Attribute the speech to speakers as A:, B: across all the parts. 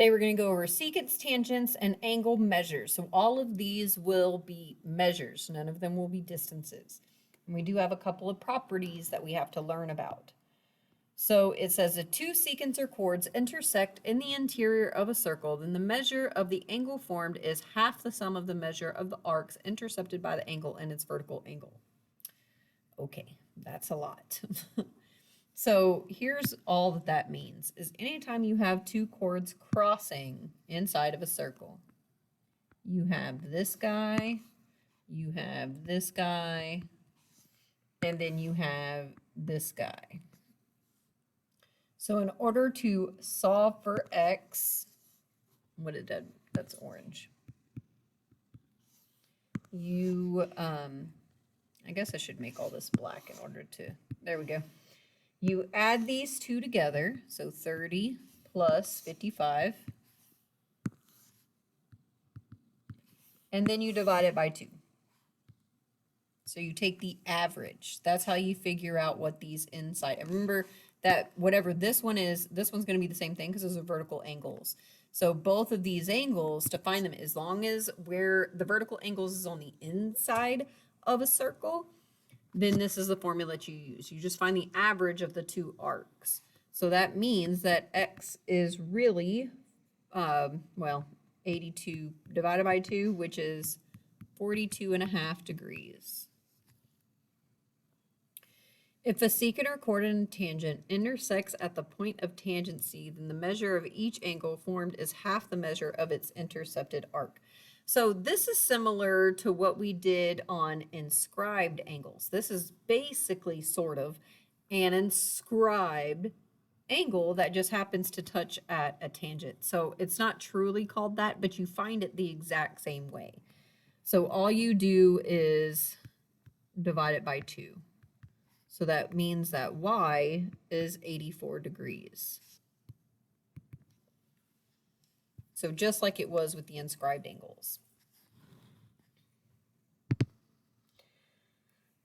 A: Today we're going to go over secants, tangents, and angle measures. So all of these will be measures. None of them will be distances. And we do have a couple of properties that we have to learn about. So it says if two secants or chords intersect in the interior of a circle, then the measure of the angle formed is half the sum of the measure of the arcs intercepted by the angle and its vertical angle. Okay, that's a lot. So here's all that that means is anytime you have two chords crossing inside of a circle, you have this guy, you have this guy, and then you have this guy. So in order to solve for x, what it did, that's orange. You, I guess I should make all this black in order to, there we go. You add these two together, so 30 plus 55, and then you divide it by 2. So you take the average. That's how you figure out what these inside. And remember that whatever this one is, this one's going to be the same thing because those are vertical angles. So both of these angles, to find them, as long as where the vertical angles is on the inside of a circle, then this is the formula that you use. You just find the average of the two arcs. So that means that x is really, 82 divided by 2, which is 42.5 degrees. If a secant or chord and tangent intersects at the point of tangency, then the measure of each angle formed is half the measure of its intercepted arc. So this is similar to what we did on inscribed angles. This is basically sort of an inscribed angle that just happens to touch at a tangent. So it's not truly called that, but you find it the exact same way. So all you do is divide it by 2. So that means that y is 84 degrees. So just like it was with the inscribed angles.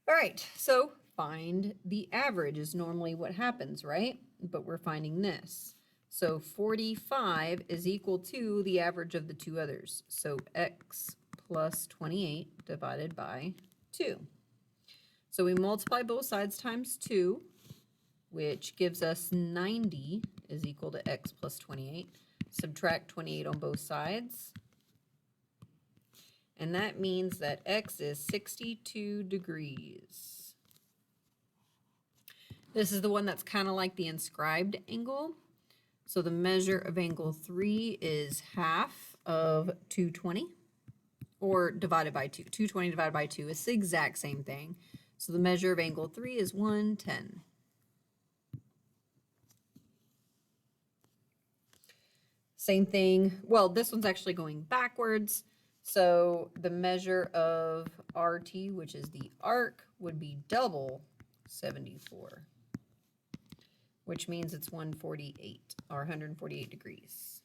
A: All right, so find the average is normally what happens, right? But we're finding this. So 45 is equal to the average of the two others. So x plus 28 divided by 2. So we multiply both sides times 2, which gives us 90 is equal to x plus 28. Subtract 28 on both sides. And that means that x is 62 degrees. This is the one that's kind of like the inscribed angle. So the measure of angle 3 is half of 220, or divided by 2. 220 divided by 2 is the exact same thing. So the measure of angle 3 is 110. Same thing. Well, this one's actually going backwards. So the measure of RT, which is the arc, would be double 74, which means it's 148 or 148 degrees.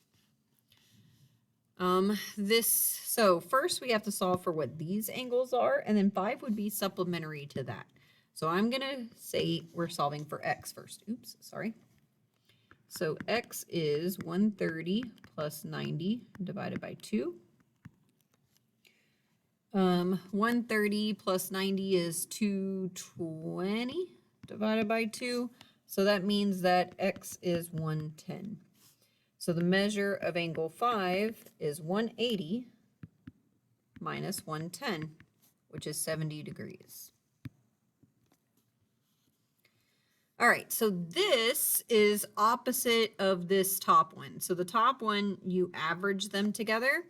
A: So first we have to solve for what these angles are, and then 5 would be supplementary to that. So I'm going to say we're solving for x first. Oops, sorry. So x is 130 plus 90 divided by 2. 130 plus 90 is 220 divided by 2. So that means that x is 110. So the measure of angle 5 is 180 minus 110, which is 70 degrees. All right, so this is opposite of this top one. So the top one, you average them together.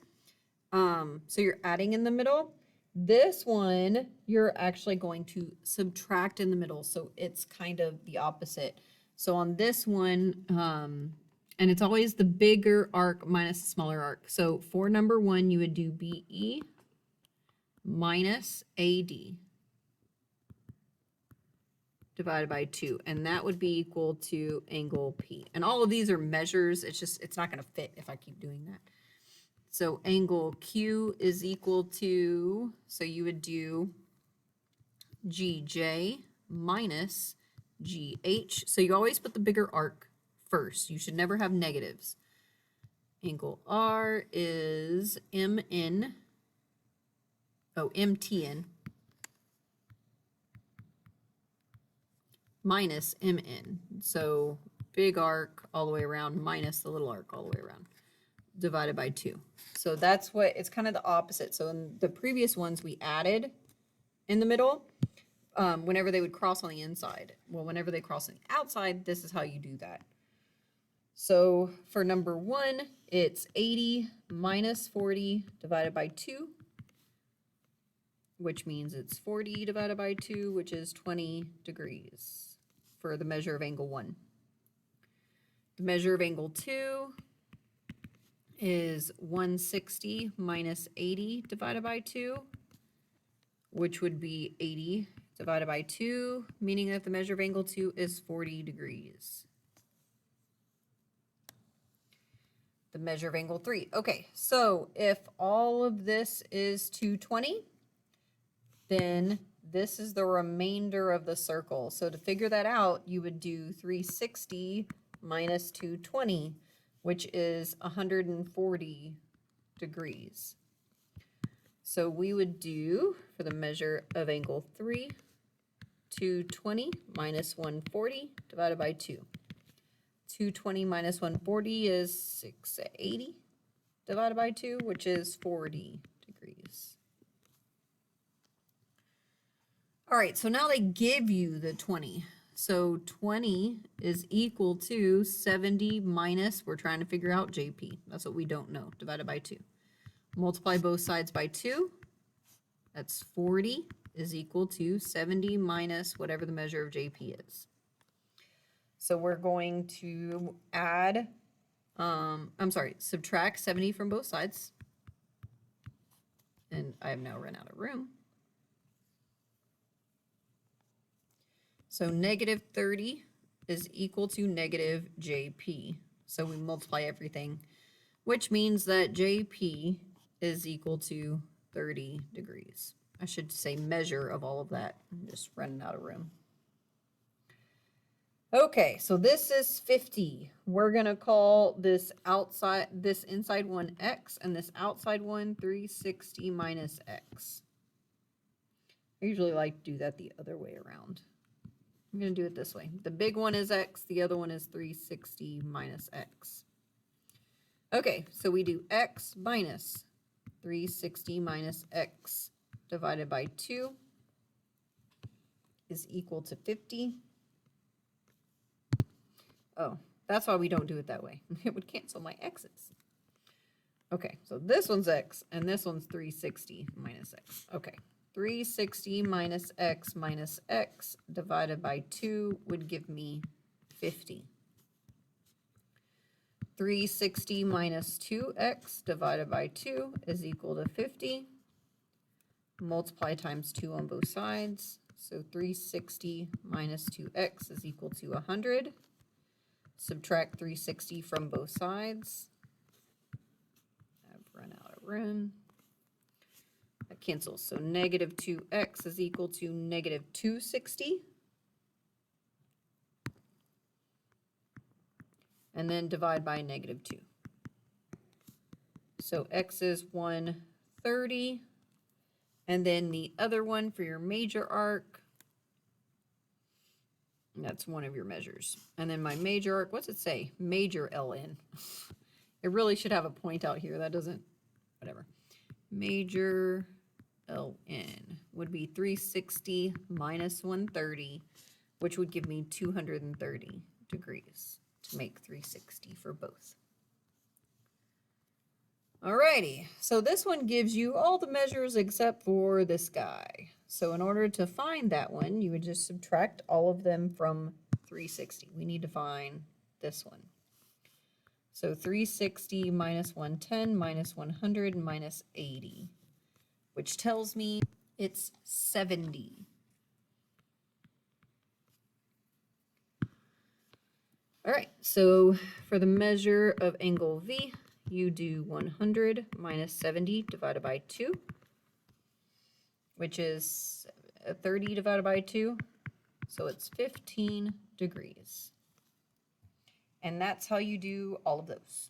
A: So you're adding in the middle. This one, you're actually going to subtract in the middle. So it's kind of the opposite. So on this one, and it's always the bigger arc minus the smaller arc. So for number 1, you would do BE minus AD divided by 2, and that would be equal to angle P. And all of these are measures. It's not going to fit if I keep doing that. So angle Q is equal to, so you would do GJ minus GH. So you always put the bigger arc first. You should never have negatives. Angle R is MTN, minus MN. So big arc all the way around minus the little arc all the way around, divided by 2. So that's what, it's kind of the opposite. So in the previous ones we added in the middle whenever they would cross on the inside. Well, whenever they cross on the outside, this is how you do that. So for number 1, it's 80 minus 40 divided by 2, which means it's 40 divided by 2, which is 20 degrees for the measure of angle 1. The measure of angle 2 is 160 minus 80 divided by 2, which would be 80 divided by 2, meaning that the measure of angle 2 is 40 degrees. The measure of angle 3. Okay, so if all of this is 220, then this is the remainder of the circle. So to figure that out, you would do 360 minus 220, which is 140 degrees. So we would do, for the measure of angle 3, 220 minus 140 divided by 2. 220 minus 140 is 680 divided by 2, which is 40 degrees. All right, so now they give you the 20. So 20 is equal to 70 minus, we're trying to figure out JP. That's what we don't know, divided by 2. Multiply both sides by 2. That's 40 is equal to 70 minus whatever the measure of JP is. So we're going to add, subtract 70 from both sides. And I have now run out of room. So negative 30 is equal to negative JP. So we multiply everything, which means that JP is equal to 30 degrees. I should say measure of all of that. I'm just running out of room. Okay, so this is 50. We're gonna call this inside one X and this outside one 360 minus X. I usually like to do that the other way around. I'm gonna do it this way. The big one is X, the other one is 360 minus X. Okay, so we do X minus 360 minus X divided by 2 is equal to 50. Oh, that's why we don't do it that way. It would cancel my X's. Okay, so this one's X and this one's 360 minus X. Okay, 360 minus X divided by 2 would give me 50. 360 minus 2X divided by 2 is equal to 50. Multiply times 2 on both sides. So 360 minus 2X is equal to 100. Subtract 360 from both sides. I've run out of room. That cancels. So negative 2X is equal to negative 260. And then divide by negative 2. So X is 130. And then the other one for your major arc, that's one of your measures. And then my major arc, what's it say? Major LN. It really should have a point out here. That doesn't, whatever. Major LN would be 360 minus 130, which would give me 230 degrees to make 360 for both. Alrighty, so this one gives you all the measures except for this guy. So in order to find that one, you would just subtract all of them from 360. We need to find this one. So 360 minus 110 minus 100 minus 80, which tells me it's 70. All right, so for the measure of angle V, you do 100 minus 70 divided by 2, which is 30 divided by 2, so it's 15 degrees. And that's how you do all of those.